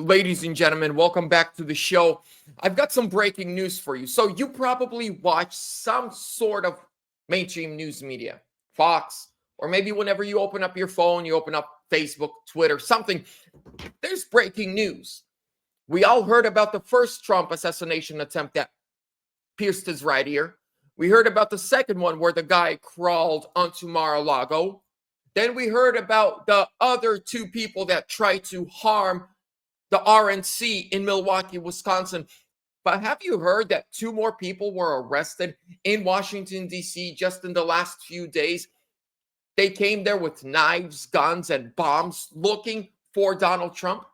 Ladies and gentlemen, welcome back to the show. I've got some breaking news for you. So you probably watch some sort of mainstream news media, Fox, or maybe whenever you open up your phone, you open up Facebook, Twitter, something, there's breaking news. We all heard about the first Trump assassination attempt that pierced his right ear. We heard about the second one where the guy crawled onto Mar-a-Lago. Then we heard about the other two people that tried to harm the RNC in Milwaukee, Wisconsin. But have you heard that two more people were arrested in Washington, D.C. just in the last few days? They came there with knives, guns, and bombs looking for Donald Trump.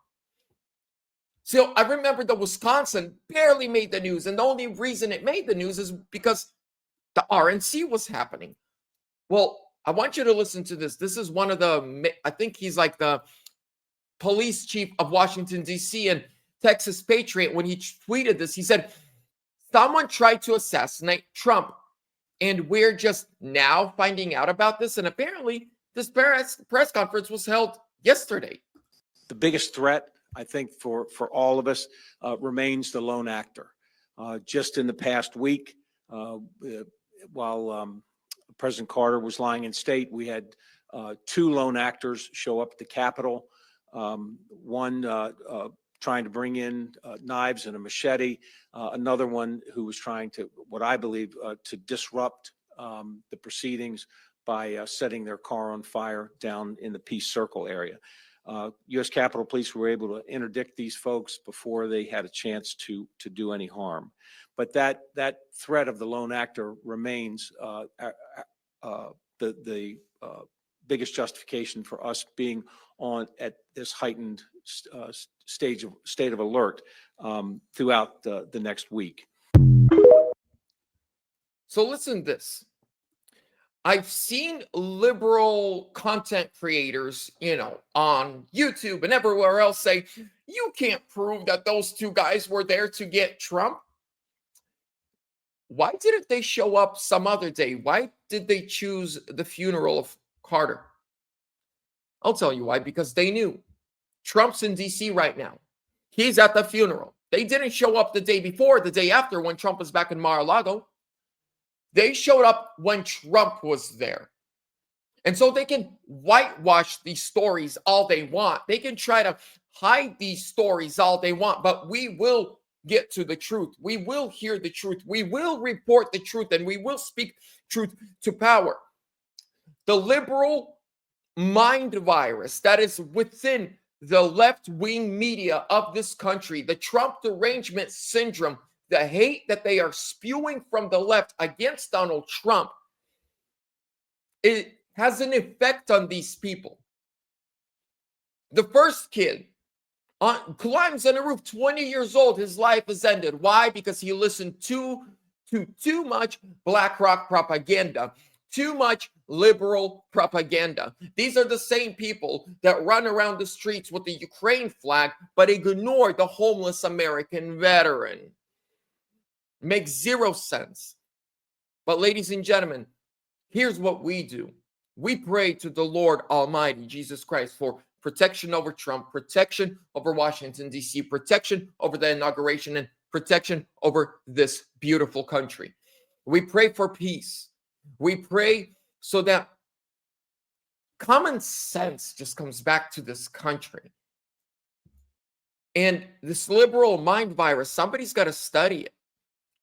So I remember that Wisconsin barely made the news. And the only reason it made the news is because the RNC was happening. Well, I want you to listen to this. This is one of the, I think he's like the police chief of Washington, D.C. and Texas Patriot. When he tweeted this, he said, someone tried to assassinate Trump. And we're just now finding out about this. And apparently this press conference was held yesterday. The biggest threat, I think, for all of us remains the lone actor. Just in the past week, while President Carter was lying in state, we had two lone actors show up at the Capitol. One trying to bring in knives and a machete, another one who was trying to, what I believe, to disrupt the proceedings by setting their car on fire down in the Peace Circle area. U.S. Capitol Police were able to interdict these folks before they had a chance to do any harm. But that threat of the lone actor remains the biggest justification for us being on at this heightened state of alert throughout the next week. So listen to this. I've seen liberal content creators, on YouTube and everywhere else say, you can't prove that those two guys were there to get Trump. Why didn't they show up some other day? Why did they choose the funeral of Carter? I'll tell you why, because they knew Trump's in DC right now. He's at the funeral. They didn't show up the day before, the day after when Trump was back in Mar-a-Lago. They showed up when Trump was there. And so they can whitewash these stories all they want. They can try to hide these stories all they want, but we will get to the truth. We will hear the truth. We will report the truth, and we will speak truth to power. The liberal mind virus that is within the left-wing media of this country, the Trump derangement syndrome, the hate that they are spewing from the left against Donald Trump, it has an effect on these people. The first kid climbs on a roof, 20 years old, his life has ended. Why? Because he listened to too much BlackRock propaganda, too much liberal propaganda. These are the same people that run around the streets with the Ukraine flag, but ignore the homeless American veteran. Makes zero sense. But ladies and gentlemen, here's what we do. We pray to the Lord Almighty, Jesus Christ, for protection over Trump, protection over Washington, D.C., protection over the inauguration, and protection over this beautiful country. We pray for peace. We pray so that common sense just comes back to this country. And this liberal mind virus, somebody's got to study it.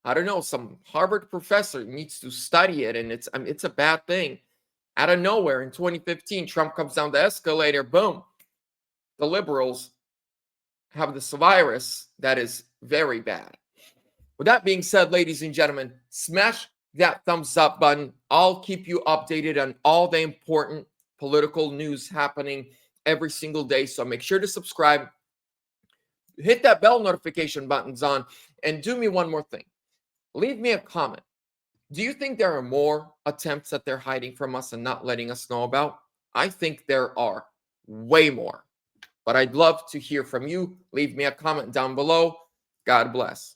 I don't know, some Harvard professor needs to study it, and it's a bad thing. Out of nowhere, in 2015, Trump comes down the escalator, boom. The liberals have this virus that is very bad. With that being said, ladies and gentlemen, smash that thumbs up button. I'll keep you updated on all the important political news happening every single day. So make sure to subscribe, hit that bell notification buttons on, and do me one more thing. Leave me a comment. Do you think there are more attempts that they're hiding from us and not letting us know about? I think there are way more. But I'd love to hear from you. Leave me a comment down below. God bless.